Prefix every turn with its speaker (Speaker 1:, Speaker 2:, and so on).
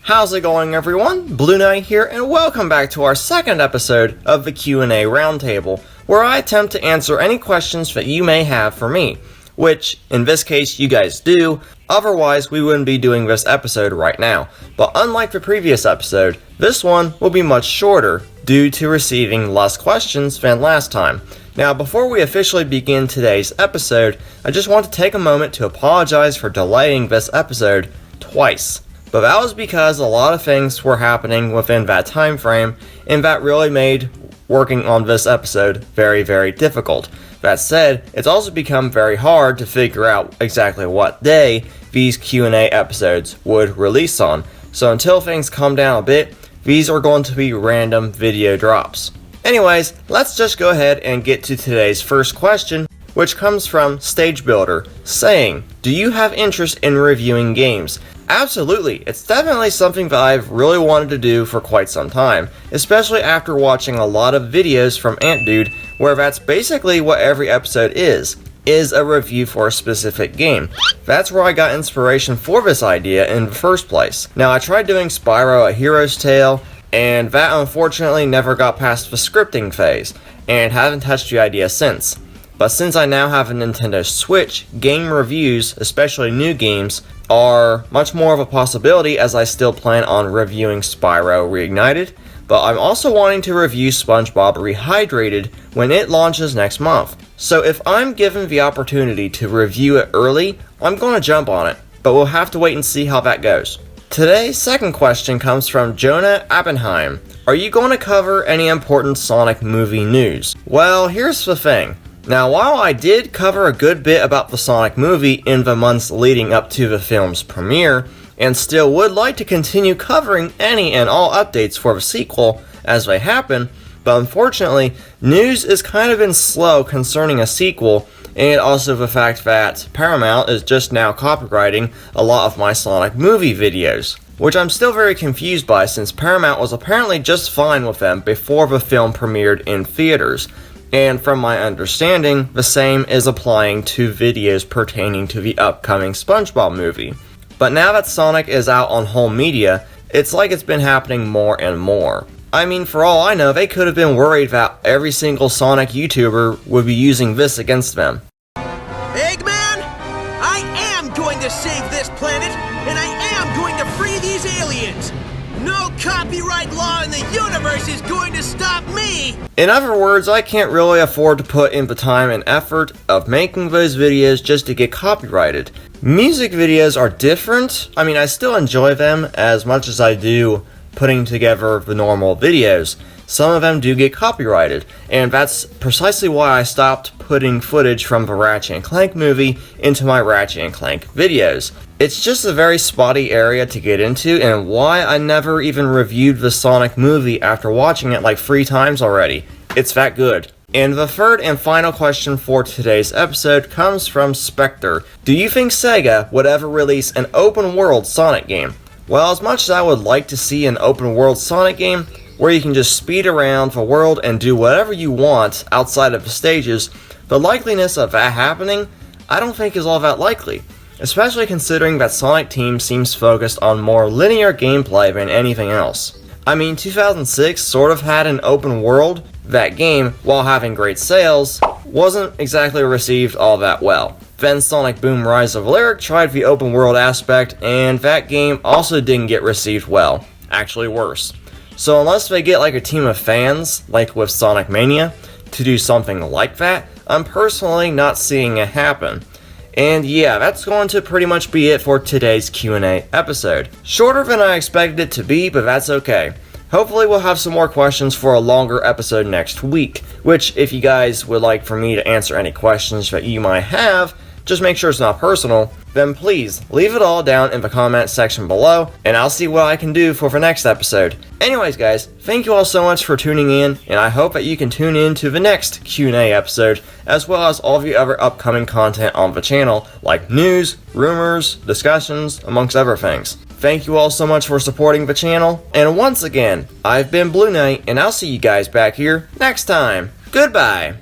Speaker 1: How's it going, everyone? Blue Knight here, and welcome back to our second episode of the Q&A Roundtable, where I attempt to answer any questions that you may have for me, which, in this case, you guys do. Otherwise, we wouldn't be doing this episode right now. But unlike the previous episode, this one will be much shorter, due to receiving less questions than last time. Now, before we officially begin today's episode, I just want to take a moment to apologize for delaying this episode twice. But that was because a lot of things were happening within that time frame, and that really made working on this episode very, very difficult. That said, it's also become very hard to figure out exactly what day these Q&A episodes would release on. So until things calm down a bit, these are going to be random video drops. Anyways, let's just go ahead and get to today's first question, which comes from Stage Builder, saying, do you have interest in reviewing games? Absolutely, it's definitely something that I've really wanted to do for quite some time, especially after watching a lot of videos from AntDude, where that's basically what every episode is a review for a specific game. That's where I got inspiration for this idea in the first place. Now, I tried doing Spyro A Hero's Tale, and that unfortunately never got past the scripting phase, and haven't touched the idea since. But since I now have a Nintendo Switch, game reviews, especially new games, are much more of a possibility, as I still plan on reviewing Spyro Reignited, but I'm also wanting to review SpongeBob Rehydrated when it launches next month. So if I'm given the opportunity to review it early, I'm going to jump on it, but we'll have to wait and see how that goes. Today's second question comes from Jonah Appenheim. Are you going to cover any important Sonic movie news? Well, here's the thing. Now, while I did cover a good bit about the Sonic movie in the months leading up to the film's premiere, and still would like to continue covering any and all updates for the sequel as they happen, but unfortunately, news has kind of been slow concerning a sequel, and also the fact that Paramount is just now copywriting a lot of my Sonic movie videos, which I'm still very confused by, since Paramount was apparently just fine with them before the film premiered in theaters. And from my understanding, the same is applying to videos pertaining to the upcoming SpongeBob movie. But now that Sonic is out on home media, it's like it's been happening more and more. I mean, for all I know, they could have been worried that every single Sonic YouTuber would be using this against them.
Speaker 2: Eggman, I am going to save this planet, and I am going to free these aliens! No copyright law in the universe is going to stop me!
Speaker 1: In other words, I can't really afford to put in the time and effort of making those videos just to get copyrighted. Music videos are different. I mean, I still enjoy them as much as I do putting together the normal videos. Some of them do get copyrighted, and that's precisely why I stopped putting footage from the Ratchet & Clank movie into my Ratchet & Clank videos. It's just a very spotty area to get into, and why I never even reviewed the Sonic movie after watching it like 3 times already. It's that good. And the third and final question for today's episode comes from Spectre. Do you think Sega would ever release an open-world Sonic game? Well, as much as I would like to see an open-world Sonic game, where you can just speed around the world and do whatever you want outside of the stages, the likeliness of that happening, I don't think is all that likely. Especially considering that Sonic Team seems focused on more linear gameplay than anything else. I mean, 2006 sort of had an open world. That game, while having great sales, wasn't exactly received all that well. Then Sonic Boom Rise of Lyric tried the open world aspect, and that game also didn't get received well. Actually worse. So unless they get like a team of fans, like with Sonic Mania, to do something like that, I'm personally not seeing it happen. And yeah, that's going to pretty much be it for today's Q&A episode. Shorter than I expected it to be, but that's okay. Hopefully we'll have some more questions for a longer episode next week, which if you guys would like for me to answer any questions that you might have, just make sure it's not personal, then please leave it all down in the comment section below, and I'll see what I can do for the next episode. Anyways guys, thank you all so much for tuning in, and I hope that you can tune in to the next Q&A episode, as well as all the other upcoming content on the channel, like news, rumors, discussions, amongst other things. Thank you all so much for supporting the channel, and once again, I've been Blue Knight, and I'll see you guys back here next time. Goodbye!